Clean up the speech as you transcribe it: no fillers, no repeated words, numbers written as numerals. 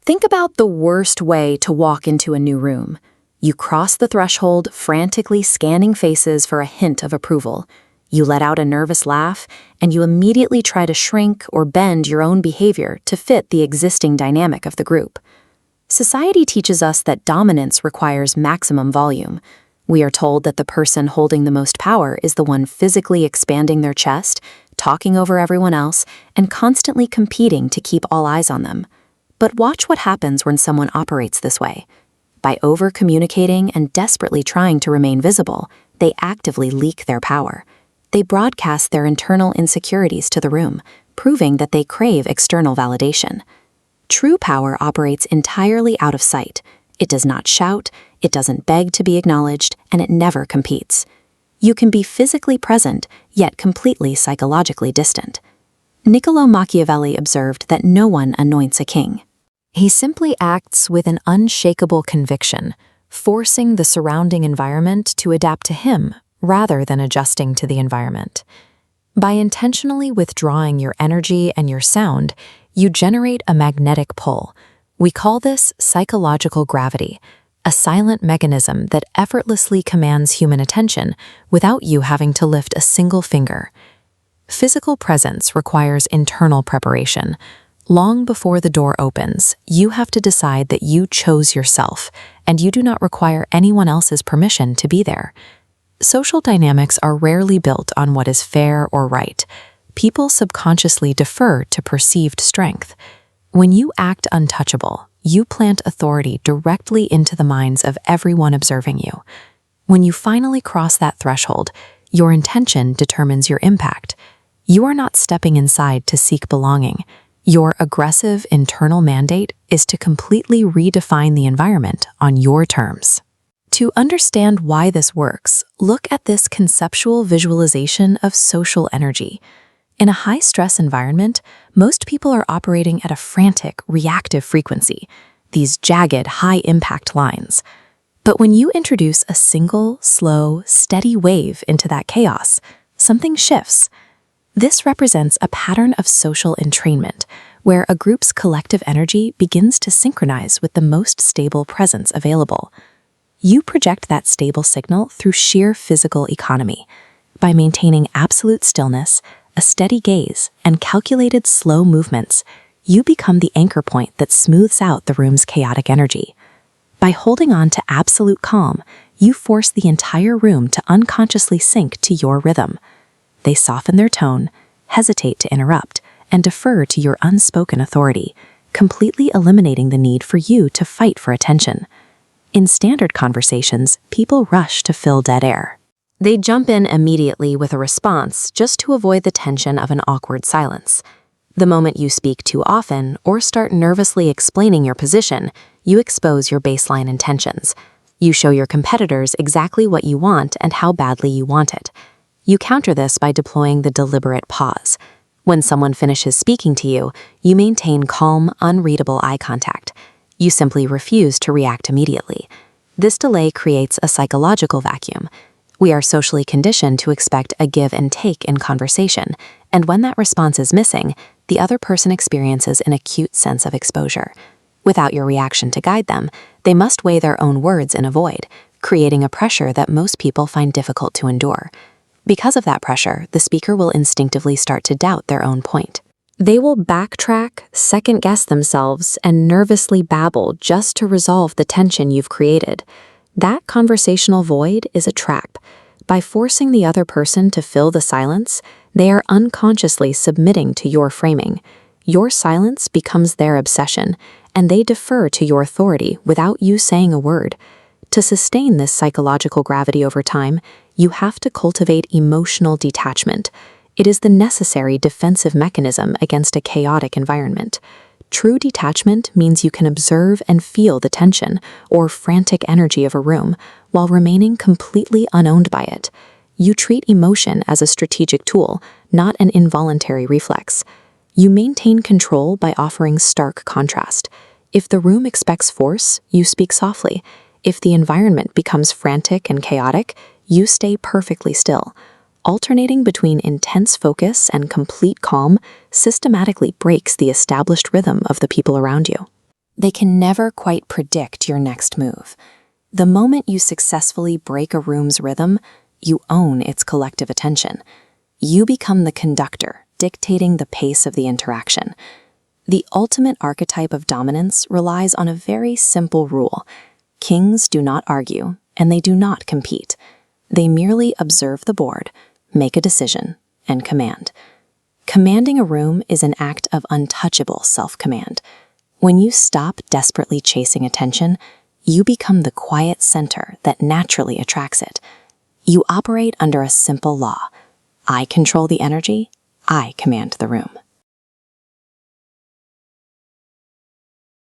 Think about the worst way to walk into a new room. You cross the threshold, frantically scanning faces for a hint of approval. You let out a nervous laugh, and you immediately try to shrink or bend your own behavior to fit the existing dynamic of the group. Society teaches us that dominance requires maximum volume. We are told that the person holding the most power is the one physically expanding their chest, talking over everyone else, and constantly competing to keep all eyes on them. But watch what happens when someone operates this way. By over-communicating and desperately trying to remain visible, they actively leak their power. They broadcast their internal insecurities to the room, proving that they crave external validation. True power operates entirely out of sight. It does not shout, it doesn't beg to be acknowledged, and it never competes. You can be physically present, yet completely psychologically distant. Niccolo Machiavelli observed that no one anoints a king. He simply acts with an unshakable conviction, forcing the surrounding environment to adapt to him rather than adjusting to the environment. By intentionally withdrawing your energy and your sound, you generate a magnetic pull. We call this psychological gravity, a silent mechanism that effortlessly commands human attention without you having to lift a single finger. Physical presence requires internal preparation. Long before the door opens, you have to decide that you chose yourself, and you do not require anyone else's permission to be there. Social dynamics are rarely built on what is fair or right. People subconsciously defer to perceived strength. When you act untouchable, you plant authority directly into the minds of everyone observing you. When you finally cross that threshold, your intention determines your impact. You are not stepping inside to seek belonging. Your aggressive internal mandate is to completely redefine the environment on your terms. To understand why this works, look at this conceptual visualization of social energy. In a high-stress environment, most people are operating at a frantic, reactive frequency, these jagged, high-impact lines. But when you introduce a single, slow, steady wave into that chaos, something shifts. This represents a pattern of social entrainment, where a group's collective energy begins to synchronize with the most stable presence available. You project that stable signal through sheer physical economy. By maintaining absolute stillness, a steady gaze, and calculated slow movements, you become the anchor point that smooths out the room's chaotic energy. By holding on to absolute calm, you force the entire room to unconsciously sync to your rhythm. They soften their tone, hesitate to interrupt, and defer to your unspoken authority, completely eliminating the need for you to fight for attention. In standard conversations, people rush to fill dead air. They jump in immediately with a response just to avoid the tension of an awkward silence. The moment you speak too often or start nervously explaining your position, you expose your baseline intentions. You show your competitors exactly what you want and how badly you want it. You counter this by deploying the deliberate pause. When someone finishes speaking to you, you maintain calm, unreadable eye contact. You simply refuse to react immediately. This delay creates a psychological vacuum. We are socially conditioned to expect a give and take in conversation, and when that response is missing, the other person experiences an acute sense of exposure. Without your reaction to guide them, they must weigh their own words in a void, creating a pressure that most people find difficult to endure. Because of that pressure, the speaker will instinctively start to doubt their own point. They will backtrack, second-guess themselves, and nervously babble just to resolve the tension you've created. That conversational void is a trap. By forcing the other person to fill the silence, they are unconsciously submitting to your framing. Your silence becomes their obsession, and they defer to your authority without you saying a word. To sustain this psychological gravity over time, you have to cultivate emotional detachment. It is the necessary defensive mechanism against a chaotic environment. True detachment means you can observe and feel the tension or frantic energy of a room while remaining completely unowned by it. You treat emotion as a strategic tool, not an involuntary reflex. You maintain control by offering stark contrast. If the room expects force, you speak softly. If the environment becomes frantic and chaotic, you stay perfectly still. Alternating between intense focus and complete calm systematically breaks the established rhythm of the people around you. They can never quite predict your next move. The moment you successfully break a room's rhythm, you own its collective attention. You become the conductor, dictating the pace of the interaction. The ultimate archetype of dominance relies on a very simple rule. Kings do not argue, and they do not compete. They merely observe the board, make a decision, and command. Commanding a room is an act of untouchable self-command. When you stop desperately chasing attention, you become the quiet center that naturally attracts it. You operate under a simple law. I control the energy, I command the room.